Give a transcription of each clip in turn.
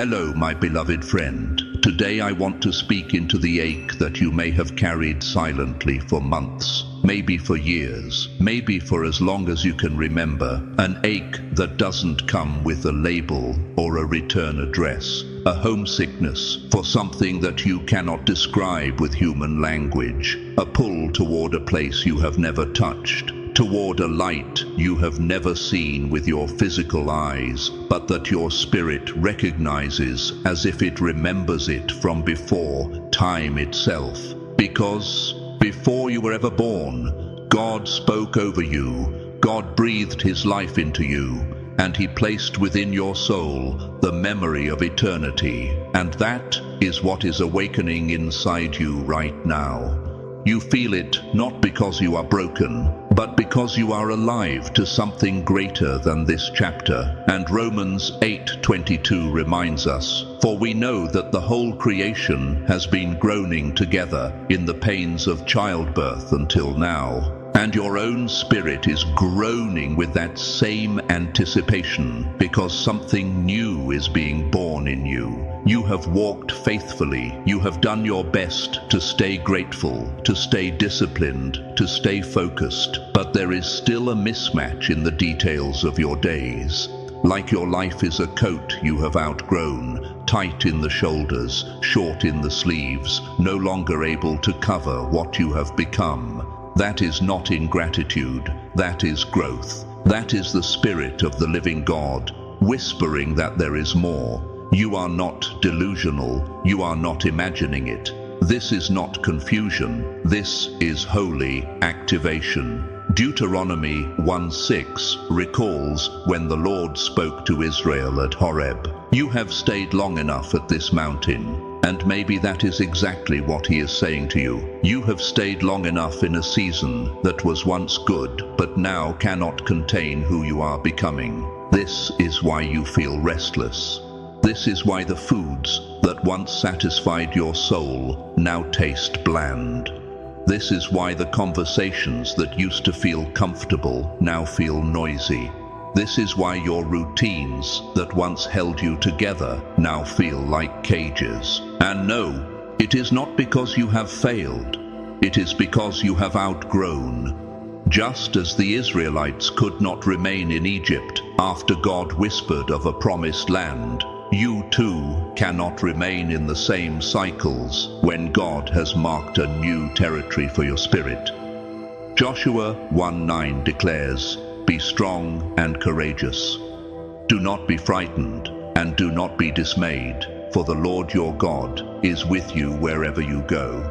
Hello, my beloved friend. Today I want to speak into the ache that you may have carried silently for months, maybe for years, maybe for as long as you can remember. An ache that doesn't come with a label or a return address. A homesickness for something that you cannot describe with human language. A pull toward a place you have never touched. Toward a light you have never seen with your physical eyes, but that your spirit recognizes as if it remembers it from before time itself. Because before you were ever born, God spoke over you, God breathed His life into you, and He placed within your soul the memory of eternity. And that is what is awakening inside you right now. You feel it not because you are broken, but because you are alive to something greater than this chapter. And Romans 8:22 reminds us, "For we know that the whole creation has been groaning together in the pains of childbirth until now." And your own spirit is groaning with that same anticipation, because something new is being born in you. You have walked faithfully. You have done your best to stay grateful, to stay disciplined, to stay focused. But there is still a mismatch in the details of your days. Like your life is a coat you have outgrown, tight in the shoulders, short in the sleeves, no longer able to cover what you have become. That is not ingratitude, that is growth. That is the Spirit of the living God, whispering that there is more. You are not delusional, you are not imagining it. This is not confusion, this is holy activation. Deuteronomy 1:6 recalls when the Lord spoke to Israel at Horeb. You have stayed long enough at this mountain. And maybe that is exactly what He is saying to you. You have stayed long enough in a season that was once good, but now cannot contain who you are becoming. This is why you feel restless. This is why the foods that once satisfied your soul now taste bland. This is why the conversations that used to feel comfortable now feel noisy. This is why your routines that once held you together now feel like cages. And no, it is not because you have failed. It is because you have outgrown. Just as the Israelites could not remain in Egypt after God whispered of a promised land, you too cannot remain in the same cycles when God has marked a new territory for your spirit. Joshua 1:9 declares, "Be strong and courageous. Do not be frightened and do not be dismayed, for the Lord your God is with you wherever you go."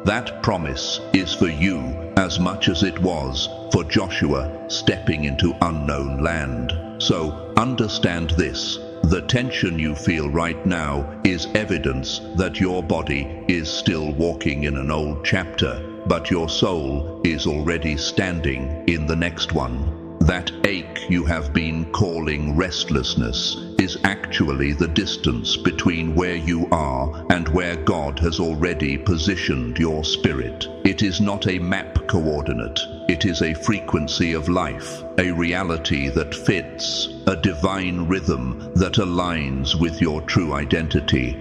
That promise is for you as much as it was for Joshua stepping into unknown land. So understand this. The tension you feel right now is evidence that your body is still walking in an old chapter, but your soul is already standing in the next one. That ache you have been calling restlessness is actually the distance between where you are and where God has already positioned your spirit. It is not a map coordinate. It is a frequency of life, a reality that fits, a divine rhythm that aligns with your true identity.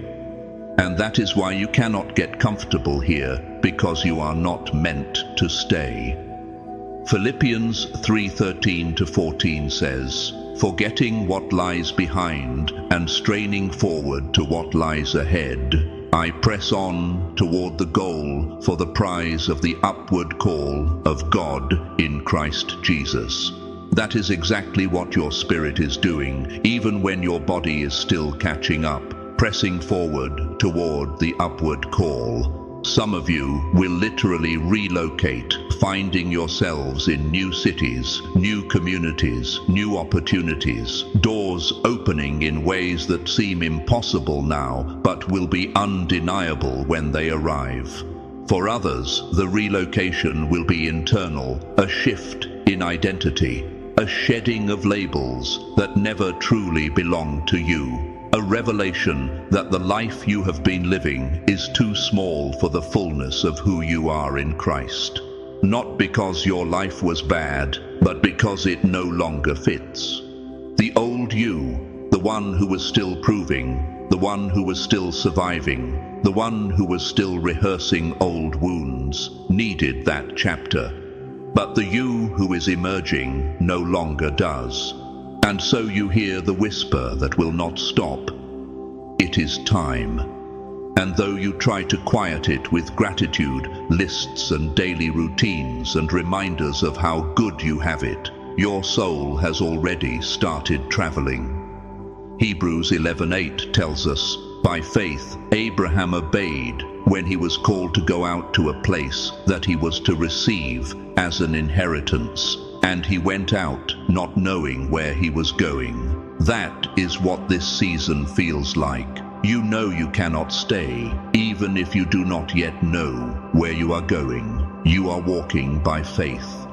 And that is why you cannot get comfortable here, because you are not meant to stay. Philippians 3:13-14 says, "Forgetting what lies behind and straining forward to what lies ahead, I press on toward the goal for the prize of the upward call of God in Christ Jesus." That is exactly what your spirit is doing, even when your body is still catching up, pressing forward toward the upward call. Some of you will literally relocate, finding yourselves in new cities, new communities, new opportunities, doors opening in ways that seem impossible now, but will be undeniable when they arrive. For others, the relocation will be internal, a shift in identity, a shedding of labels that never truly belonged to you. A revelation that the life you have been living is too small for the fullness of who you are in Christ. Not because your life was bad, but because it no longer fits. The old you, the one who was still proving, the one who was still surviving, the one who was still rehearsing old wounds, needed that chapter. But the you who is emerging no longer does. And so you hear the whisper that will not stop. It is time. And though you try to quiet it with gratitude, lists and daily routines and reminders of how good you have it, your soul has already started traveling. Hebrews 11:8 tells us, by faith Abraham obeyed when he was called to go out to a place that he was to receive as an inheritance, and he went out not knowing where he was going. That is what this season feels like. You know you cannot stay, even if you do not yet know where you are going. You are walking by faith.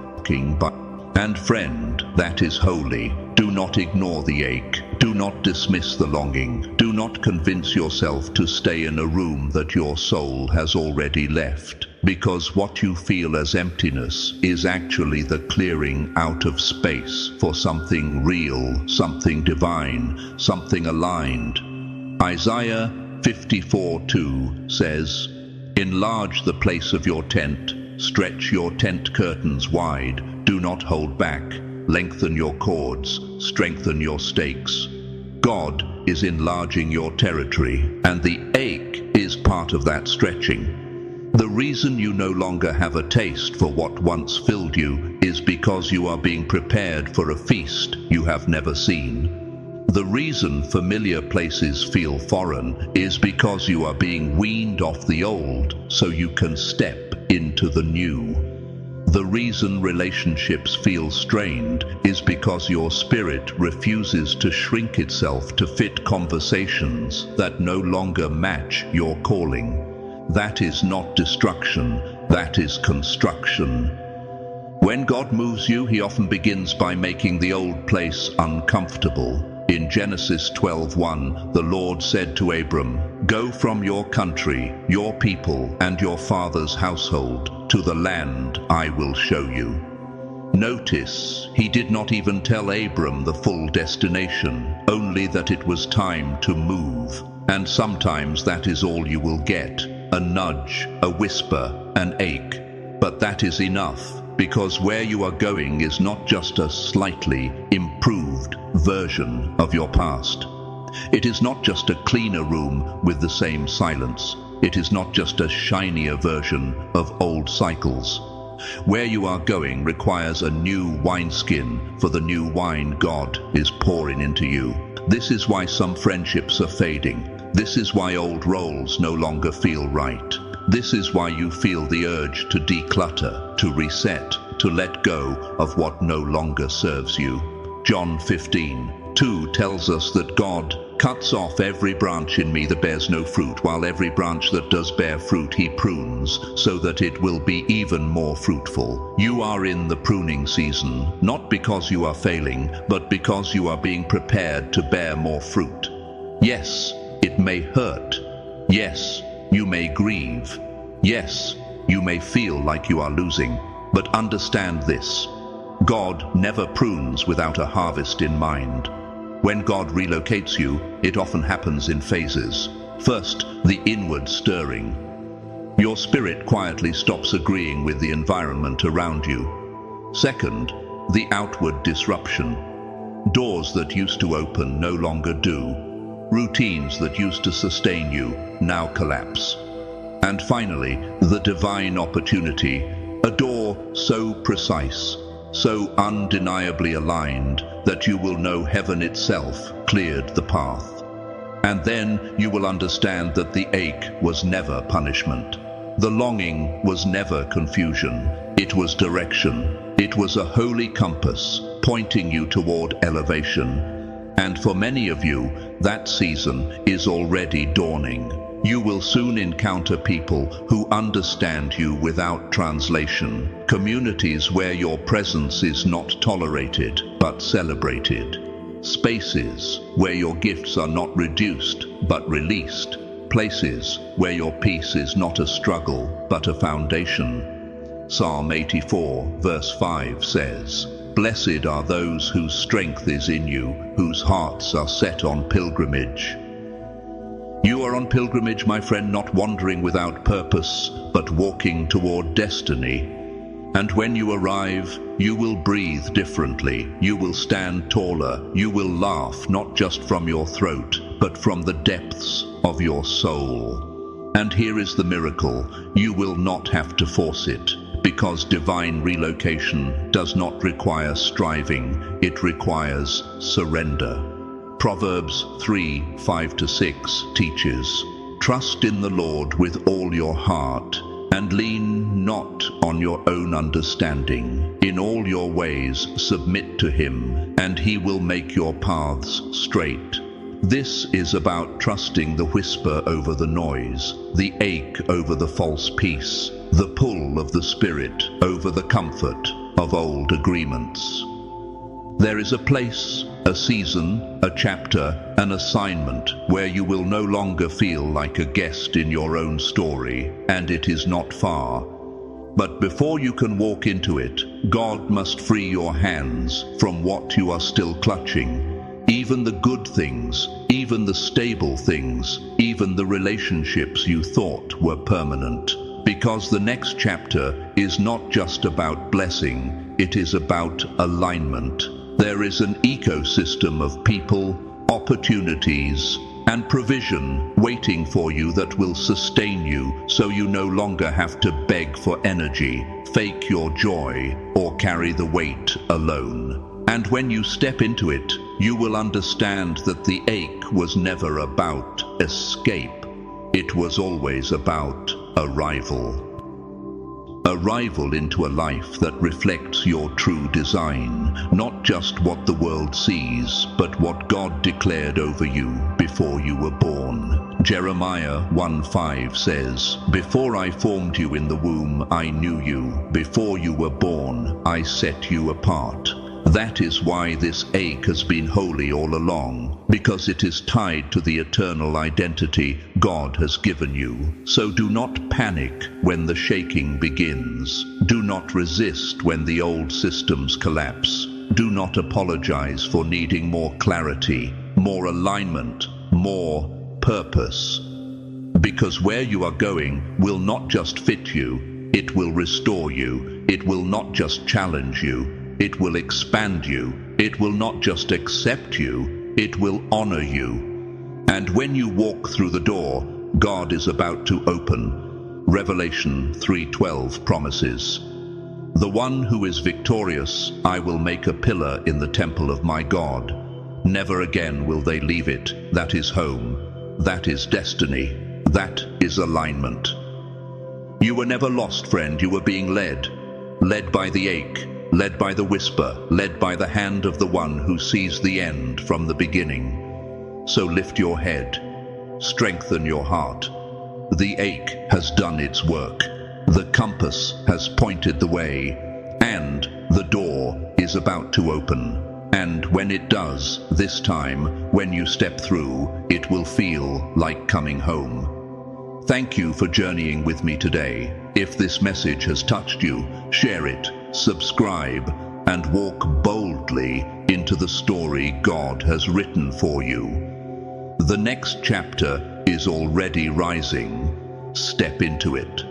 And friend, that is holy. Do not ignore the ache. Do not dismiss the longing. Do not convince yourself to stay in a room that your soul has already left, because what you feel as emptiness is actually the clearing out of space for something real, something divine, something aligned. Isaiah 54:2 says, enlarge the place of your tent, stretch your tent curtains wide, do not hold back, lengthen your cords, strengthen your stakes. God is enlarging your territory, and the ache is part of that stretching. The reason you no longer have a taste for what once filled you is because you are being prepared for a feast you have never seen. The reason familiar places feel foreign is because you are being weaned off the old so you can step into the new. The reason relationships feel strained is because your spirit refuses to shrink itself to fit conversations that no longer match your calling. That is not destruction, that is construction. When God moves you, he often begins by making the old place uncomfortable. In Genesis 12:1, the Lord said to Abram, go from your country, your people, and your father's household to the land I will show you. Notice, he did not even tell Abram the full destination, only that it was time to move. And sometimes that is all you will get, a nudge, a whisper, an ache. But that is enough, because where you are going is not just a slightly improved version of your past. It is not just a cleaner room with the same silence. It is not just a shinier version of old cycles. Where you are going requires a new wineskin for the new wine God is pouring into you. This is why some friendships are fading. This is why old roles no longer feel right. This is why you feel the urge to declutter, to reset, to let go of what no longer serves you. John 15:2 tells us that God cuts off every branch in me that bears no fruit, while every branch that does bear fruit he prunes, so that it will be even more fruitful. You are in the pruning season, not because you are failing, but because you are being prepared to bear more fruit. Yes, it may hurt. Yes, you may grieve. Yes, you may feel like you are losing. But understand this: God never prunes without a harvest in mind. When God relocates you, it often happens in phases. First, the inward stirring. Your spirit quietly stops agreeing with the environment around you. Second, the outward disruption. Doors that used to open no longer do. Routines that used to sustain you now collapse. And finally, the divine opportunity, a door so precise, so undeniably aligned that you will know heaven itself cleared the path. And then you will understand that the ache was never punishment. The longing was never confusion. It was direction. It was a holy compass pointing you toward elevation. And for many of you, that season is already dawning. You will soon encounter people who understand you without translation, communities where your presence is not tolerated but celebrated, spaces where your gifts are not reduced but released, places where your peace is not a struggle but a foundation. Psalm 84 verse 5 says, "Blessed are those whose strength is in you, whose hearts are set on pilgrimage." You are on pilgrimage, my friend, not wandering without purpose, but walking toward destiny. And when you arrive, you will breathe differently, you will stand taller, you will laugh not just from your throat, but from the depths of your soul. And here is the miracle: you will not have to force it, because divine relocation does not require striving, it requires surrender. Proverbs 3:5-6 teaches, "Trust in the Lord with all your heart, and lean not on your own understanding. In all your ways submit to him, and he will make your paths straight." This is about trusting the whisper over the noise, the ache over the false peace, the pull of the Spirit over the comfort of old agreements. There is a place, a season, a chapter, an assignment where you will no longer feel like a guest in your own story, and it is not far. But before you can walk into it, God must free your hands from what you are still clutching. Even the good things, even the stable things, even the relationships you thought were permanent. Because the next chapter is not just about blessing, it is about alignment. There is an ecosystem of people, opportunities, and provision waiting for you that will sustain you, so you no longer have to beg for energy, fake your joy, or carry the weight alone. And when you step into it, you will understand that the ache was never about escape. It was always about arrival. Arrival into a life that reflects your true design, not just what the world sees, but what God declared over you before you were born. Jeremiah 1:5 says, "Before I formed you in the womb, I knew you. Before you were born, I set you apart." That is why this ache has been holy all along, because it is tied to the eternal identity God has given you. So do not panic when the shaking begins. Do not resist when the old systems collapse. Do not apologize for needing more clarity, more alignment, more purpose. Because where you are going will not just fit you, it will restore you. It will not just challenge you, it will expand you. It will not just accept you, it will honor you. And when you walk through the door God is about to open, Revelation 3:12 promises, "The one who is victorious I will make a pillar in the temple of my God. Never again will they leave it." That is home. That is destiny. That is alignment. You were never lost, friend. You were being led. Led by the ache, led by the whisper, led by the hand of the one who sees the end from the beginning. So lift your head, strengthen your heart. The ache has done its work. The compass has pointed the way, and the door is about to open. And when it does, this time, when you step through, it will feel like coming home. Thank you for journeying with me today. If this message has touched you, share it, subscribe, and walk boldly into the story God has written for you. The next chapter is already rising. Step into it.